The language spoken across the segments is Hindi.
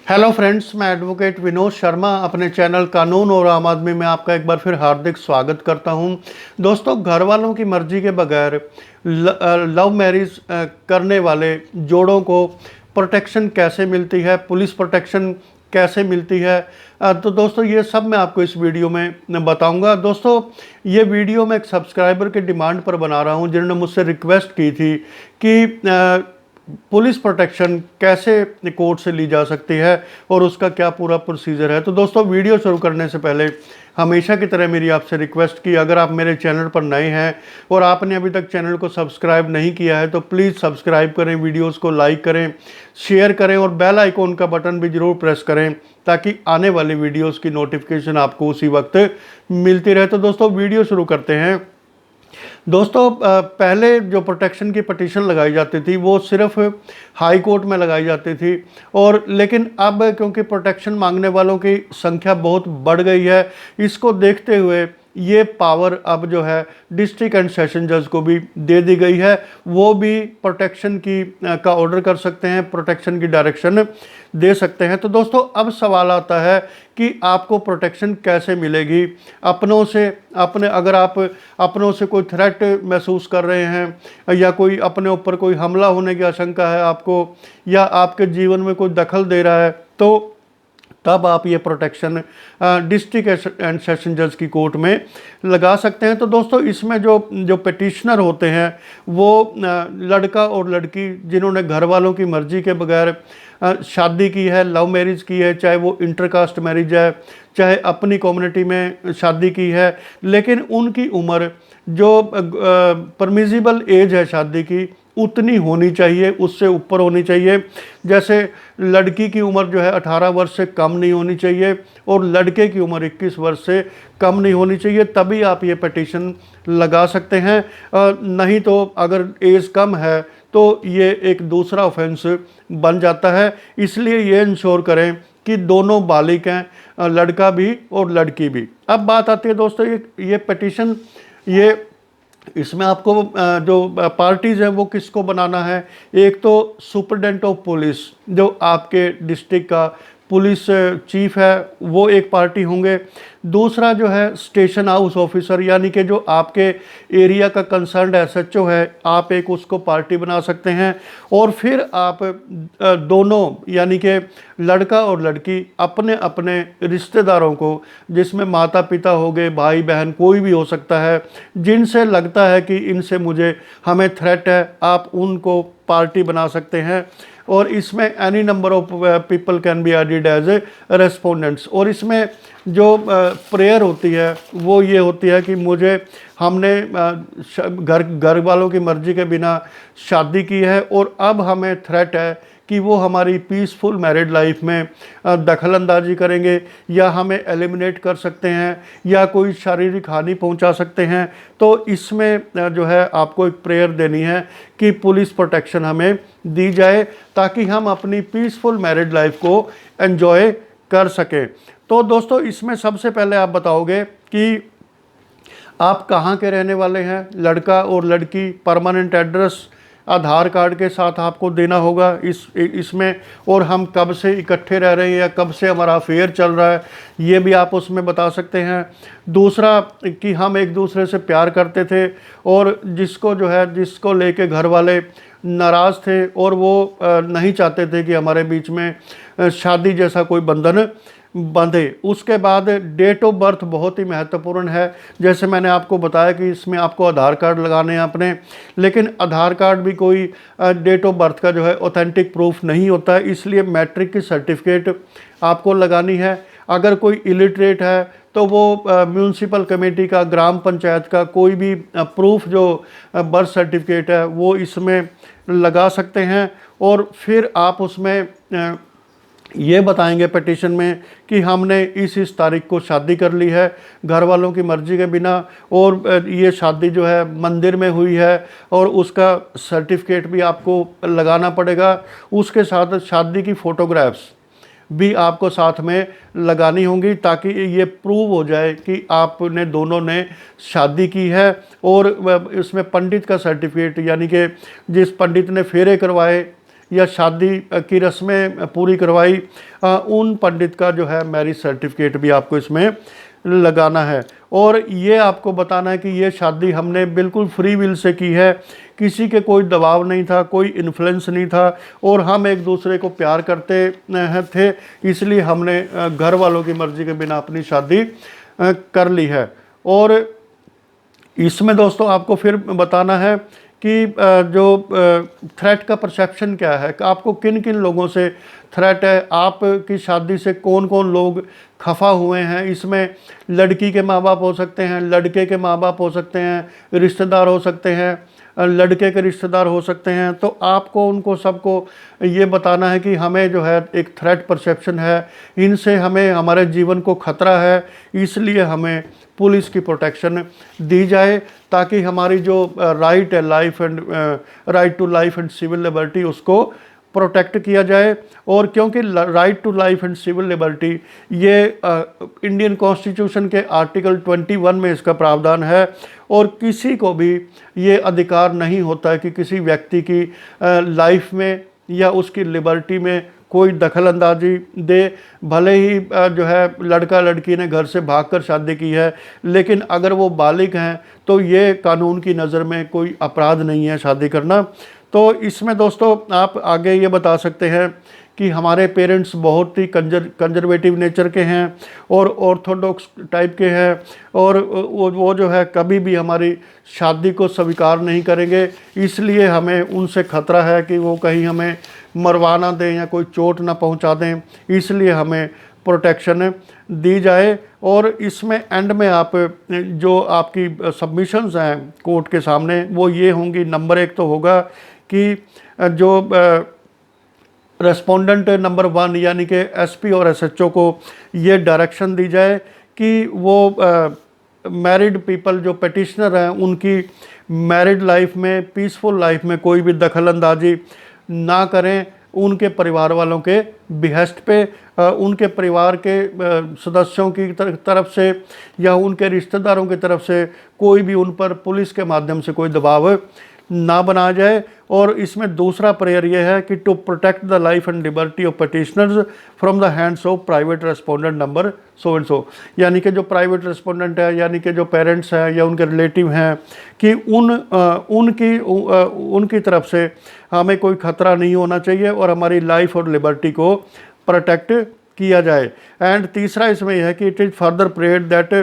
हेलो फ्रेंड्स, मैं एडवोकेट विनोद शर्मा अपने चैनल कानून और आम आदमी में आपका एक बार फिर हार्दिक स्वागत करता हूं। दोस्तों, घर वालों की मर्जी के बगैर लव मैरिज करने वाले जोड़ों को प्रोटेक्शन कैसे मिलती है, पुलिस प्रोटेक्शन कैसे मिलती है, तो दोस्तों ये सब मैं आपको इस वीडियो में बताऊंगा। दोस्तों, ये वीडियो मैं एक सब्सक्राइबर के डिमांड पर बना रहा हूं जिन्होंने मुझसे रिक्वेस्ट की थी कि पुलिस प्रोटेक्शन कैसे कोर्ट से ली जा सकती है और उसका क्या पूरा प्रोसीजर है। तो दोस्तों, वीडियो शुरू करने से पहले हमेशा की तरह मेरी आपसे रिक्वेस्ट कि अगर आप मेरे चैनल पर नए हैं और आपने अभी तक चैनल को सब्सक्राइब नहीं किया है तो प्लीज़ सब्सक्राइब करें, वीडियोस को लाइक करें, शेयर करें और बेल आइकॉन का बटन भी ज़रूर प्रेस करें ताकि आने वाली वीडियोज़ की नोटिफिकेशन आपको उसी वक्त मिलती रहे। तो दोस्तों, वीडियो शुरू करते हैं। दोस्तों, पहले जो प्रोटेक्शन की पटिशन लगाई जाती थी वो सिर्फ हाई कोर्ट में लगाई जाती थी, और लेकिन अब क्योंकि प्रोटेक्शन मांगने वालों की संख्या बहुत बढ़ गई है, इसको देखते हुए ये पावर अब जो है डिस्ट्रिक्ट एंड सेशन जज को भी दे दी गई है। वो भी प्रोटेक्शन की का ऑर्डर कर सकते हैं, प्रोटेक्शन की डायरेक्शन दे सकते हैं। तो दोस्तों, अब सवाल आता है कि आपको प्रोटेक्शन कैसे मिलेगी अपनों से। अगर आप अपनों से कोई थ्रेट महसूस कर रहे हैं या कोई अपने ऊपर कोई हमला होने की आशंका है आपको, या आपके जीवन में कोई दखल दे रहा है, तो तब आप ये प्रोटेक्शन डिस्ट्रिक्ट एंड सेशन जज की कोर्ट में लगा सकते हैं। तो दोस्तों, इसमें जो पिटिशनर होते हैं वो लड़का और लड़की जिन्होंने घर वालों की मर्जी के बगैर शादी की है, लव मैरिज की है, चाहे वो इंटरकास्ट मैरिज है, चाहे अपनी कम्युनिटी में शादी की है, लेकिन उनकी उम्र जो परमिजिबल एज है शादी की उतनी होनी चाहिए, उससे ऊपर होनी चाहिए। जैसे लड़की की उम्र जो है 18 वर्ष से कम नहीं होनी चाहिए और लड़के की उम्र 21 वर्ष से कम नहीं होनी चाहिए, तभी आप ये पिटीशन लगा सकते हैं। नहीं तो अगर एज कम है तो ये एक दूसरा ऑफेंस बन जाता है। इसलिए ये इंश्योर करें कि दोनों बालिग हैं, लड़का भी और लड़की भी। अब बात आती है दोस्तों, ये पिटीशन इसमें आपको जो पार्टीज़ हैं वो किसको बनाना है। एक तो सुपरिटेंडेंट ऑफ पुलिस, जो आपके डिस्ट्रिक्ट का पुलिस चीफ है, वो एक पार्टी होंगे। दूसरा जो है स्टेशन हाउस ऑफिसर, यानी कि जो आपके एरिया का कंसर्न्ड एसएचओ है, आप एक उसको पार्टी बना सकते हैं। और फिर आप दोनों यानी कि लड़का और लड़की अपने अपने रिश्तेदारों को, जिसमें माता पिता हो गए, भाई बहन कोई भी हो सकता है, जिनसे लगता है कि इनसे हमें थ्रेट है, आप उनको पार्टी बना सकते हैं। और इसमें any number of people can be added as a respondents. और इसमें जो प्रेयर होती है वो ये होती है कि हमने घर वालों की मर्जी के बिना शादी की है और अब हमें थ्रेट है कि वो हमारी पीसफुल मैरिड लाइफ में दखल अंदाजी करेंगे, या हमें एलिमिनेट कर सकते हैं, या कोई शारीरिक हानि पहुंचा सकते हैं। तो इसमें जो है आपको एक प्रेयर देनी है कि पुलिस प्रोटेक्शन हमें दी जाए ताकि हम अपनी पीसफुल मैरिड लाइफ को एंजॉय कर सकें। तो दोस्तों, इसमें सबसे पहले आप बताओगे कि आप कहाँ के रहने वाले हैं। लड़का और लड़की परमानेंट एड्रेस आधार कार्ड के साथ आपको देना होगा इसमें, और हम कब से इकट्ठे रह रहे हैं या कब से हमारा अफेयर चल रहा है ये भी आप उसमें बता सकते हैं। दूसरा कि हम एक दूसरे से प्यार करते थे और जिसको लेके घर वाले नाराज़ थे और वो नहीं चाहते थे कि हमारे बीच में शादी जैसा कोई बंधन बंधे। उसके बाद डेट ऑफ बर्थ बहुत ही महत्वपूर्ण है। जैसे मैंने आपको बताया कि इसमें आपको आधार कार्ड लगाने हैं अपने, लेकिन आधार कार्ड भी कोई डेट ऑफ बर्थ का जो है ऑथेंटिक प्रूफ नहीं होता है, इसलिए मैट्रिक की सर्टिफिकेट आपको लगानी है। अगर कोई इलिटरेट है तो वो म्यूनसिपल कमेटी का, ग्राम पंचायत का कोई भी प्रूफ जो बर्थ सर्टिफिकेट है वो इसमें लगा सकते हैं। और फिर आप उसमें ये बताएंगे पिटीशन में कि हमने इस तारीख को शादी कर ली है घर वालों की मर्जी के बिना, और ये शादी जो है मंदिर में हुई है, और उसका सर्टिफिकेट भी आपको लगाना पड़ेगा। उसके साथ शादी की फ़ोटोग्राफ्स भी आपको साथ में लगानी होंगी ताकि ये प्रूव हो जाए कि आपने दोनों ने शादी की है। और इसमें पंडित का सर्टिफिकेट, यानी कि जिस पंडित ने फेरे करवाए या शादी की रस्में पूरी करवाई, उन पंडित का जो है मैरिज सर्टिफिकेट भी आपको इसमें लगाना है। और ये आपको बताना है कि ये शादी हमने बिल्कुल फ्री विल से की है, किसी के कोई दबाव नहीं था, कोई इन्फ्लुएंस नहीं था, और हम एक दूसरे को प्यार करते थे, इसलिए हमने घर वालों की मर्ज़ी के बिना अपनी शादी कर ली है। और इसमें दोस्तों आपको फिर बताना है कि जो थ्रेट का परसेप्शन क्या है, कि आपको किन किन लोगों से थ्रेट है, आपकी शादी से कौन कौन लोग खफा हुए हैं। इसमें लड़की के माँ बाप हो सकते हैं, लड़के के माँ बाप हो सकते हैं, रिश्तेदार हो सकते हैं, लड़के के रिश्तेदार हो सकते हैं। तो आपको उनको सबको ये बताना है कि हमें जो है एक थ्रेट परसेप्शन है, इनसे हमें हमारे जीवन को खतरा है, इसलिए हमें पुलिस की प्रोटेक्शन दी जाए, ताकि हमारी जो राइट है life and right to life and civil liberty उसको प्रोटेक्ट किया जाए। और क्योंकि right to life and civil liberty ये इंडियन कॉन्स्टिट्यूशन के आर्टिकल 21 में इसका प्रावधान है, और किसी को भी ये अधिकार नहीं होता है कि किसी व्यक्ति की लाइफ में या उसकी लिबर्टी में कोई दखल अंदाजी दे। भले ही जो है लड़का लड़की ने घर से भागकर शादी की है, लेकिन अगर वो बालिग हैं तो ये कानून की नज़र में कोई अपराध नहीं है शादी करना। तो इसमें दोस्तों आप आगे ये बता सकते हैं कि हमारे पेरेंट्स बहुत ही कंजर्वेटिव नेचर के हैं और ऑर्थोडॉक्स टाइप के हैं, और वो जो है कभी भी हमारी शादी को स्वीकार नहीं करेंगे, इसलिए हमें उनसे खतरा है कि वो कहीं हमें मरवा ना दें या कोई चोट ना पहुंचा दें, इसलिए हमें प्रोटेक्शन दी जाए। और इसमें एंड में आप जो आपकी सबमिशंस हैं कोर्ट के सामने वो ये होंगी। नंबर 1 तो होगा कि जो रेस्पोंडेंट नंबर 1 यानी कि एसपी और एसएचओ को ये डायरेक्शन दी जाए कि वो मैरिड पीपल जो पेटिशनर हैं उनकी मैरिड लाइफ में, पीसफुल लाइफ में कोई भी दखल अंदाजी ना करें, उनके परिवार वालों के बिहेस्ट पे, उनके परिवार के सदस्यों की तरफ से या उनके रिश्तेदारों की तरफ से कोई भी उन पर पुलिस के माध्यम से कोई दबाव ना बनाया जाए। और इसमें दूसरा प्रेयर यह है कि to protect the life and liberty of petitioners from the hands of private respondent number so and so, यानी कि जो प्राइवेट रेस्पोंडेंट है, यानी कि जो पेरेंट्स हैं या उनके रिलेटिव हैं, कि उनकी तरफ से हमें कोई खतरा नहीं होना चाहिए और हमारी लाइफ और लिबर्टी को प्रोटेक्ट किया जाए। एंड तीसरा इसमें यह है कि it is further prayed that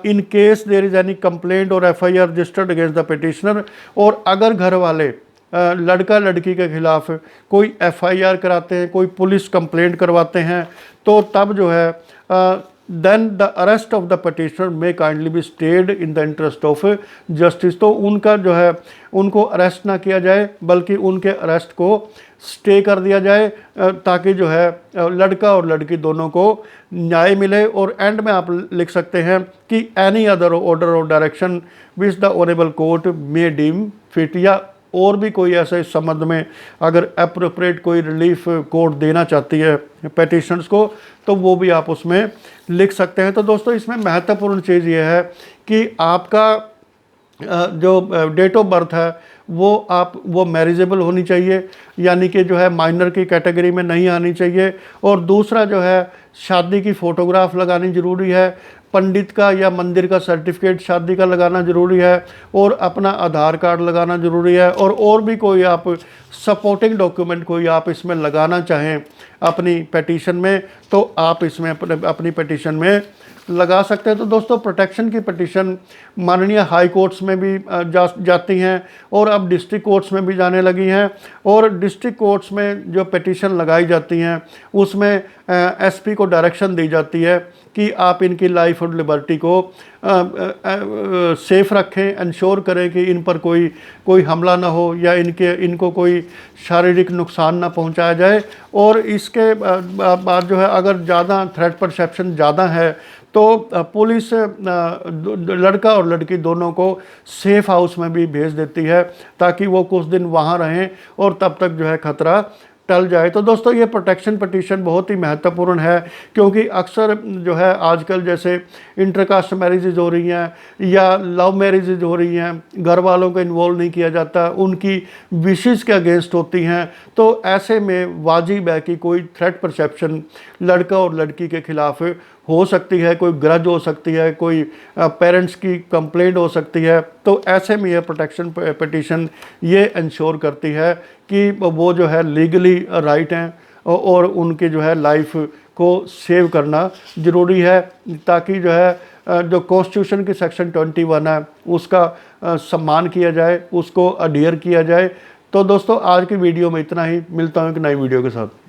in case there is any complaint और FIR registered against the petitioner, और अगर घर वाले लड़का लड़की के खिलाफ कोई एफआईआर कराते हैं, कोई पुलिस कंप्लेंट करवाते हैं, तो तब जो है then the arrest of the petitioner may kindly be stayed in the interest of justice. तो उनका जो है उनको अरेस्ट ना किया जाए बल्कि उनके अरेस्ट को स्टे कर दिया जाए, ताकि जो है लड़का और लड़की दोनों को न्याय मिले। और एंड में आप लिख सकते हैं कि any other order or direction which the honourable court may deem fit, या और भी कोई ऐसे इस संबंध में अगर अप्रोप्रिएट कोई रिलीफ कोर्ट देना चाहती है पेटिशनर्स को, तो वो भी आप उसमें लिख सकते हैं। तो दोस्तों इसमें महत्वपूर्ण चीज़ ये है कि आपका जो डेट ऑफ बर्थ है वो मैरिजेबल होनी चाहिए, यानी कि जो है माइनर की कैटेगरी में नहीं आनी चाहिए। और दूसरा जो है शादी की फ़ोटोग्राफ लगानी ज़रूरी है, पंडित का या मंदिर का सर्टिफिकेट शादी का लगाना ज़रूरी है, और अपना आधार कार्ड लगाना ज़रूरी है। और भी कोई आप सपोर्टिंग डॉक्यूमेंट कोई आप इसमें लगाना चाहें अपनी पिटीशन में, तो आप इसमें अपनी पिटीशन में लगा सकते हैं। तो दोस्तों प्रोटेक्शन की पिटीशन माननीय हाई कोर्ट्स में भी जाती हैं और अब डिस्ट्रिक्ट कोर्ट्स में भी जाने लगी हैं। और डिस्ट्रिक्ट कोर्ट्स में जो पिटीशन लगाई जाती हैं उसमें एसपी को डायरेक्शन दी जाती है कि आप इनकी लाइफ और लिबर्टी को सेफ रखें, इंश्योर करें कि इन पर कोई हमला ना हो या इनको कोई शारीरिक नुकसान ना पहुंचाया जाए। और इसके बाद जो है अगर ज़्यादा थ्रेट परसेप्शन ज़्यादा है तो पुलिस लड़का और लड़की दोनों को सेफ हाउस में भी भेज देती है, ताकि वो कुछ दिन वहाँ रहें और तब तक जो है खतरा टल जाए। तो दोस्तों ये प्रोटेक्शन पिटीशन बहुत ही महत्वपूर्ण है, क्योंकि अक्सर जो है आजकल जैसे इंटरकास्ट मैरिजेज हो रही हैं या लव मैरिजेज हो रही हैं, घर वालों को इन्वॉल्व नहीं किया जाता, उनकी विशेस के अगेंस्ट होती हैं। तो ऐसे में वाजिब है कि कोई थ्रेट परसेप्शन लड़का और लड़की के खिलाफ हो सकती है, कोई ग्रज हो सकती है, कोई पेरेंट्स की कंप्लेंट हो सकती है। तो ऐसे में यह प्रोटेक्शन पिटीशन ये इंश्योर करती है कि वो जो है लीगली राइट हैं और उनके जो है लाइफ को सेव करना ज़रूरी है, ताकि जो है जो कॉन्स्टिट्यूशन की सेक्शन 21 है उसका सम्मान किया जाए, उसको अडियर किया जाए। तो दोस्तों आज की वीडियो में इतना ही, मिलता हूँ एक नई वीडियो के साथ।